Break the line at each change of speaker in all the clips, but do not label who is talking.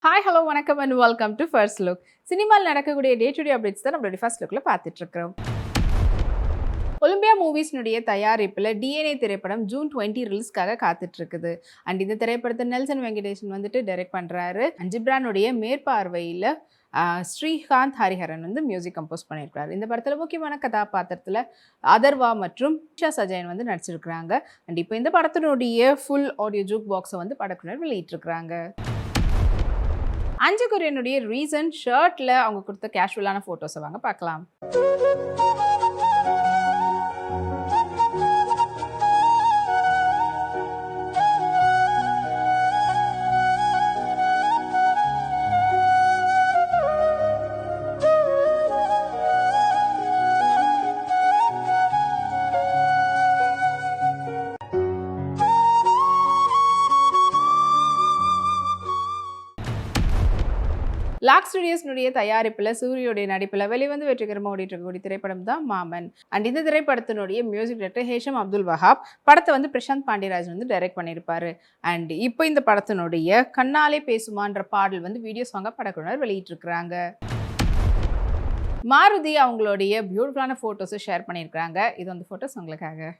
Hi hello வணக்கம் and welcome to first look. சினிமாவில் நடக்கக்கூடிய டே டு டே அப்டேட்ஸ் தான் நம்மளுடைய ஃபர்ஸ்ட் லுக்கில் பார்த்துட்டு இருக்கிறோம். ஒலிம்பியா மூவிஸ்னுடைய தயாரிப்பில் டிஎன்ஏ திரைப்படம் ஜூன் 20 ரிலீஸ்க்காக காத்துட்டு இருக்குது. அண்ட் இந்த திரைப்படத்தை நெல்சன் வெங்கடேஷன் வந்துட்டு டைரக்ட் பண்ணுறாரு. ஜிப்ரானுடைய மேற்பார்வையில் ஸ்ரீகாந்த் ஹரிஹரன் வந்து மியூசிக் கம்போஸ் பண்ணியிருக்காரு. இந்த படத்தில் முக்கியமான கதாபாத்திரத்தில் அதர்வா மற்றும் ஷா சஜயன் வந்து நடிச்சிருக்கிறாங்க. அண்ட் இப்போ இந்த படத்தினுடைய ஃபுல் ஆடியோ ஜூக் பாக்ஸை வந்து படக்குனர் வெளியிட்டிருக்கிறாங்க. அஞ்சு கொரியனுடைய ரீசன்ட் ஷர்ட்டில் அவங்க கொடுத்த கேஷுவலான ஃபோட்டோஸை வாங்க பார்க்கலாம். லாக் ஸ்டுடியோஸ்னுடைய தயாரிப்பில் சூரியோடைய நடிப்பில் வெளிவந்து வெற்றிகரமாக ஓடிட்டு இருக்கக்கூடிய திரைப்படம் தான் மாமன். அண்ட் இந்த திரைப்படத்தினுடைய மியூசிக் டைரக்டர் ஹேஷம் அப்துல் வஹாப், படத்தை வந்து பிரசாந்த் பாண்டியராஜ் வந்து டைரக்ட் பண்ணியிருப்பாரு. அண்ட் இப்போ இந்த படத்தினுடைய கண்ணாலே பேசுமான்ற பாடல் வந்து வீடியோ சாங்காக படக்குழுவினர் வெளியிட்டிருக்கிறாங்க. மாருதி அவங்களுடைய பியூட்டிஃபுல்லான ஃபோட்டோஸை ஷேர் பண்ணியிருக்கிறாங்க. இது வந்து ஃபோட்டோஸ் உங்களுக்காக.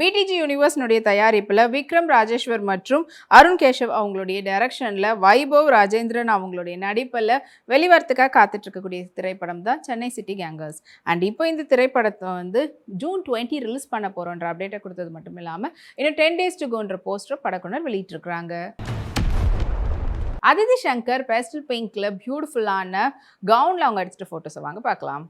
பிடிஜி யூனிவர்ஸ்னுடைய தயாரிப்பில் விக்ரம் ராஜேஸ்வர் மற்றும் அருண் கேஷவ் அவங்களுடைய டைரக்ஷனில் வைபவ் ராஜேந்திரன் அவங்களுடைய நடிப்பில் வெளிவரத்துக்காக காத்துட்டு இருக்கக்கூடிய திரைப்படம் தான் சென்னை சிட்டி கேங்கர்ஸ். அண்ட் இப்போ இந்த திரைப்படத்தை வந்து ஜூன் 20 ரிலீஸ் பண்ண போகிறோன்ற அப்டேட்டை கொடுத்தது மட்டும் இல்லாமல் இன்னும் 10 days to goன்ற போஸ்டர் படக்குனர் வெளியிட்டிருக்கிறாங்க. அதிதி சங்கர் பேஸ்டல் பிங்க்ல பியூட்டிஃபுல்லான கவுன்ல அவங்க அடிச்சிட்ட ஃபோட்டோஸை வாங்க பார்க்கலாம்.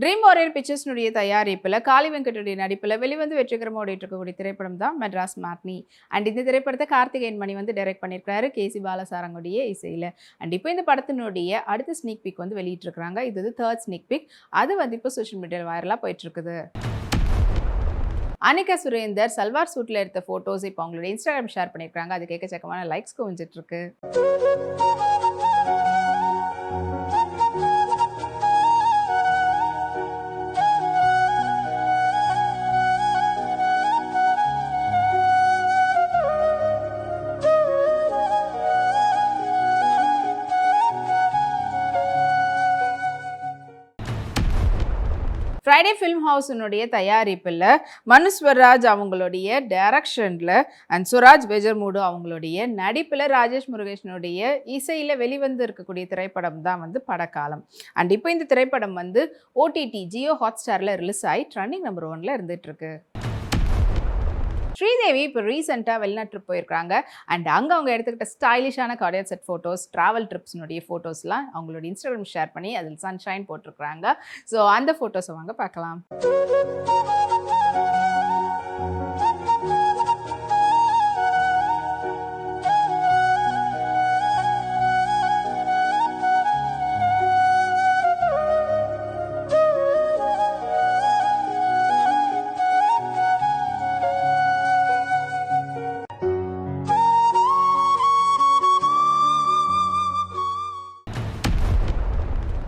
ட்ரீம் வாரியர் பிக்சர்ஸ்னுடைய தயாரிப்பில் காளி வெங்கட்டுடைய நடிப்பில் வெளிவந்து வெற்றிகரமாக ஓடிட்டு இருக்கக்கூடிய திரைப்படம் தான் மெட்ராஸ் மேட்னி. அண்ட் இந்த திரைப்படத்தை கார்த்திகேயன் மணி வந்து டைரக்ட் பண்ணியிருக்காரு கேசி பாலசாரங்குடைய இசையில். அண்ட் இப்போ இந்த படத்தினுடைய அடுத்த ஸ்னீக் பிக் வந்து வெளியிட்டிருக்கிறாங்க. இது வந்து 3rd ஸ்னீக் பிக். அது வந்து இப்போ சோஷியல் மீடியாவில் வைரலாக போயிட்டுருக்குது. அனிகா சுரேந்தர் சல்வார் சூட்டில் எடுத்த ஃபோட்டோஸ் இப்போ அவங்களுடைய இன்ஸ்டாகிராம் ஷேர் பண்ணியிருக்காங்க. அது கேட்கச்சக்கமான லைக்ஸ் குவிஞ்சிட்டு இருக்கு. ஃப்ரைடே ஃபிலிம் ஹவுஸினுடைய தயாரிப்பில் மனுஸ்வர்ராஜ் அவங்களுடைய டைரக்ஷனில் அண்ட் சுராஜ் பெஜர்மூடு அவங்களுடைய நடிப்பில் ராஜேஷ் முருகேஷனுடைய இசையில் வெளிவந்து இருக்கக்கூடிய திரைப்படம் தான் வந்து படக்காலம். அண்ட் இப்போ இந்த திரைப்படம் வந்து ஓடிடி ஜியோ ஹாட்ஸ்டாரில் ரிலீஸ் ஆகி ட்ரெண்டிங் நம்பர் 1ல் இருந்துகிட்ருக்கு. ஸ்ரீதேவி இப்போ ரீசெண்டாக வெளிநாட்டு போயிருக்காங்க. அண்ட் அங்கே அவங்க எடுத்துக்கிட்ட ஸ்டைலிஷான கார்டியர் செட் ஃபோட்டோஸ், ட்ராவல் ட்ரிப்ஸ்னுடைய ஃபோட்டோஸ்லாம் அவங்களோட இன்ஸ்டாகிராம் ஷேர் பண்ணி அதில் சன்ஷைன் போட்டிருக்கிறாங்க. ஸோ அந்த ஃபோட்டோஸை வாங்க பார்க்கலாம்.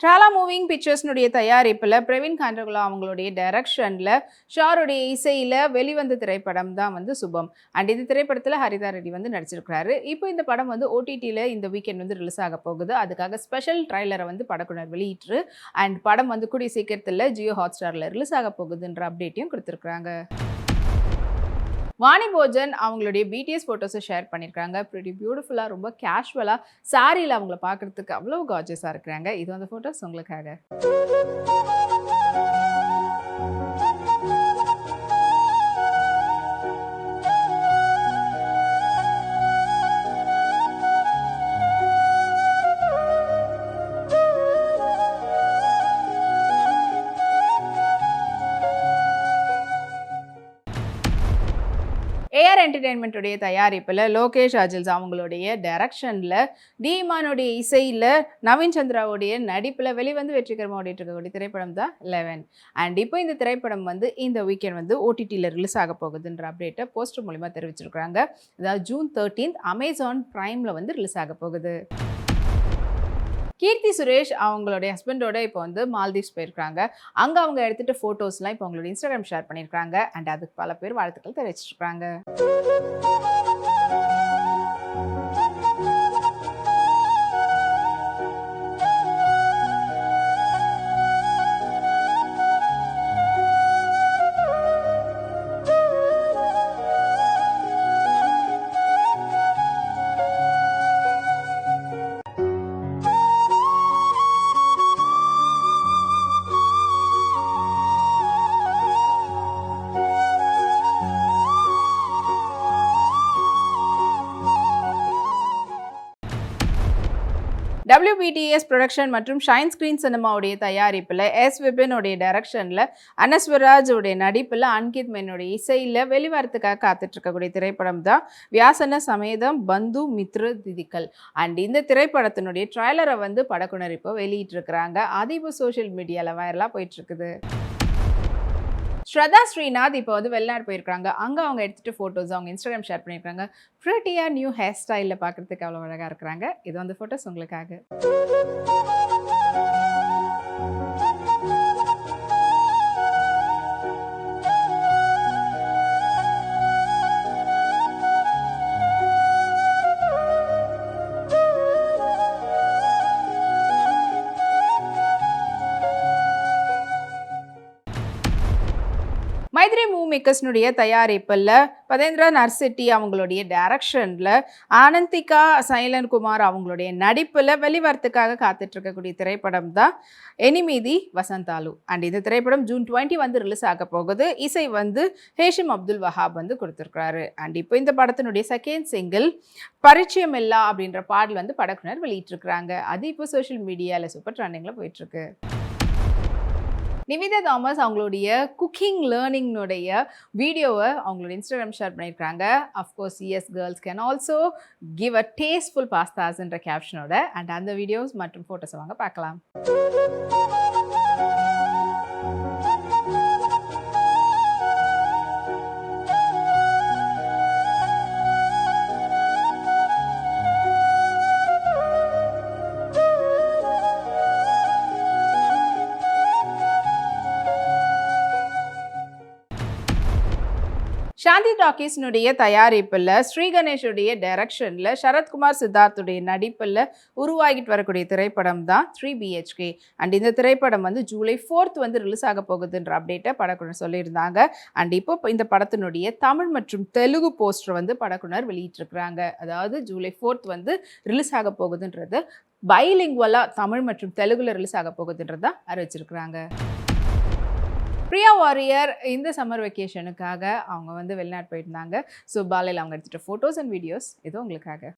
ட்ராலா மூவிங் பிக்சர்ஸ்னுடைய தயாரிப்பில் பிரவீன் காண்டகுலா அவங்களுடைய டைரக்ஷனில் ஷாருடைய இசையில் வெளிவந்த திரைப்படம் தான் வந்து சுபம். அண்ட் இந்த திரைப்படத்தில் ஹரிதா ரெட்டி வந்து நடிச்சிருக்கிறாரு. இப்போ இந்த படம் வந்து ஓடிடியில் இந்த வீக்கெண்ட் வந்து ரிலீஸ் ஆக போகுது. அதுக்காக ஸ்பெஷல் ட்ரைலரை வந்து படக்குனர் வெளியிட்டு அண்ட் படம் வந்து கூடிய சீக்கிரத்தில் ஜியோ ஹாட்ஸ்டாரில் ரிலீஸ் ஆக போகுதுன்ற அப்டேட்டையும் கொடுத்துருக்குறாங்க. வாணி போஜன் அவங்களுடைய பிடிஎஸ் ஃபோட்டோஸை ஷேர் பண்ணியிருக்காங்க. பிரிட்டி பியூட்டிஃபுல்லாக ரொம்ப கேஷுவலாக சாரியில் அவங்கள பார்க்குறதுக்கு அவ்வளோ கார்ஜியஸாக இருக்கிறாங்க. இது அந்த ஃபோட்டோஸ் உங்களுக்காக. ஏஆர் என்டர்டெயின்மெண்ட்டுடைய தயாரிப்பில் லோகேஷ் அஜில்ஸ் அவங்களுடைய டைரக்ஷனில் டி.இமானுடைய இசையில் நவீன் சந்திராவுடைய நடிப்பில் வெளிவந்து வெற்றிகரமாக ஓடிட்டு இருக்கக்கூடிய திரைப்படம் தான் 11. அண்ட் இப்போ இந்த திரைப்படம் வந்து இந்த வீக்கெண்ட் வந்து ஓடிடியில் ரிலீஸ் ஆக போகுதுன்ற அப்டேட்டை போஸ்டர் மூலிமா தெரிவிச்சிருக்கிறாங்க. அதாவது ஜூன் 13 அமேசான் பிரைமில் வந்து ரிலீஸ் ஆக போகுது. கீர்த்தி சுரேஷ் அவங்களுடைய ஹஸ்பண்டோட இப்போ வந்து மால்தீவ்ஸ் போயிருக்காங்க. அங்கே அவங்க எடுத்துகிட்ட ஃபோட்டோஸ்லாம் இப்போ அவங்களோட இன்ஸ்டாகிராம் ஷேர் பண்ணியிருக்காங்க. அண்ட் அதுக்கு பல பேர் வாழ்த்துக்கள் தெரிவிச்சிருக்காங்க. WBTS ப்ரொடக்ஷன் மற்றும் ஷைன் ஸ்க்ரீன் சினிமாவுடைய தயாரிப்பில் எஸ் விபினுடைய டைரக்ஷனில் அனஸ்வராஜ் உடைய நடிப்பில் அன்கித் மேனுடைய இசையில் வெளிவரத்துக்காக காத்துட்ருக்கக்கூடிய திரைப்படம் தான் வியாசன சமேதம் பந்து மித்ரு திதிக்கல். அண்ட் இந்த திரைப்படத்தினுடைய ட்ரைலரை வந்து படக்குனர் இப்போ வெளியிட்டிருக்கிறாங்க. அது இப்போ சோஷியல் மீடியாவில் வைரலாக போயிட்டுருக்குது. ஸ்ரதா ஸ்ரீநாத் இப்போ வந்து வெளிநாடு போயிருக்காங்க. அங்கே அவங்க எடுத்துகிட்டு ஃபோட்டோஸ் அவங்க இன்ஸ்டாகிராம் ஷேர் பண்ணியிருக்காங்க. ப்ரிட்டியாக நியூ ஹேர் ஸ்டைலில் பார்க்குறதுக்கு அவ்வளோ அழகாக இருக்கிறாங்க. இது வந்து ஃபோட்டோஸ் உங்களுக்காக. மைத்ரி மூவி மேக்கர்ஸ்னுடைய தயாரிப்பில் பதேந்திரா நர்சிட்டி அவங்களுடைய டைரக்ஷனில் ஆனந்திகா சைலன்குமார் அவங்களுடைய நடிப்பில் வெளிவரத்துக்காக காத்துட்ருக்கக்கூடிய திரைப்படம் தான் எனிமீதி வசந்தாலு. அண்ட் இந்த திரைப்படம் ஜூன் 20 வந்து ரிலீஸ் ஆக போகுது. இசை வந்து ஹேஷிம் அப்துல் வஹாப் வந்து கொடுத்துருக்காரு. அண்ட் இப்போ இந்த படத்தினுடைய செகண்ட் சிங்கிள் பரிச்சயம் இல்லா அப்படின்ற பாடல் வந்து படக்குனர் வெளியிட்டிருக்கிறாங்க. அது இப்போ சோஷியல் மீடியாவில் சூப்பர் ட்ரெண்டிங்கில் போயிட்டுருக்கு. நிவேதா தாமஸ் அவங்களுடைய குக்கிங் லேர்னிங்னுடைய வீடியோவை அவங்களோட இன்ஸ்டாகிராம் ஷேர் பண்ணியிருக்காங்க. Of course yes girls can also give a tasteful பாஸ்தாஸ்ன்ற கேப்ஷனோட. அண்ட் அந்த வீடியோஸ் மற்றும் ஃபோட்டோஸை வாங்க பார்க்கலாம். சாந்தி டாக்கீஸ்னுடைய தயாரிப்பில் ஸ்ரீ கணேஷுடைய டைரக்ஷனில் சரத்குமார் சித்தார்த்துடைய நடிப்பில் உருவாகிட்டு வரக்கூடிய திரைப்படம் தான் 3 BHK. அண்ட் இந்த திரைப்படம் வந்து ஜூலை 4 வந்து ரிலீஸ் ஆக போகுதுன்ற அப்டேட்டை படக்குனர் சொல்லியிருந்தாங்க. அண்ட் இப்போ இந்த படத்தினுடைய தமிழ் மற்றும் தெலுங்கு போஸ்டர் வந்து படக்குனர் வெளியிட்டிருக்கிறாங்க. அதாவது ஜூலை 4 வந்து ரிலீஸ் ஆக போகுதுன்றது பைலிங்குவலாக தமிழ் மற்றும் தெலுங்குல ரிலீஸ் ஆக போகுதுன்றதை அறிவிச்சிருக்கிறாங்க. பிரியா வாரியர் இந்த சம்மர் வெக்கேஷனுக்காக அவங்க வந்து வெளிநாட்டு போயிருந்தாங்க. ஸோ பாலையில் அவங்க எடுத்துகிட்ட ஃபோட்டோஸ் அண்ட் வீடியோஸ் இது உங்களுக்காக.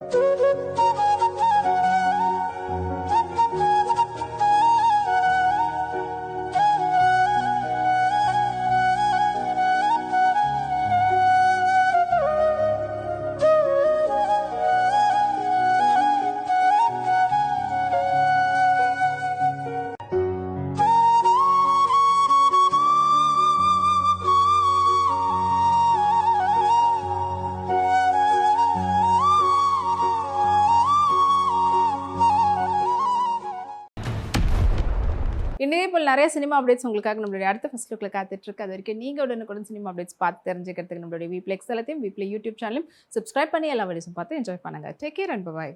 இதே போல் நிறைய சினிமா அப்டேட்ஸ் உங்களுக்காக நம்மளுடைய அடுத்த ஃபர்ஸ்ட் லுக்கில் காத்துட்ருக்கு. அது வரைக்கும் நீங்கள் உடனுக்குடன் சினிமா அப்டேட்ஸ் பார்த்து தெரிஞ்சுக்கிறதுக்கு நம்மளுடைய வீப்ளெக்ஸ் எல்லாத்தையும் வீப்ளே யூடியூப் சேனலையும் சப்ஸ்கிரைப் பண்ணி எல்லா வீடியோஸும் பார்த்து என்ஜாய் பண்ணுங்கள். Take care and by.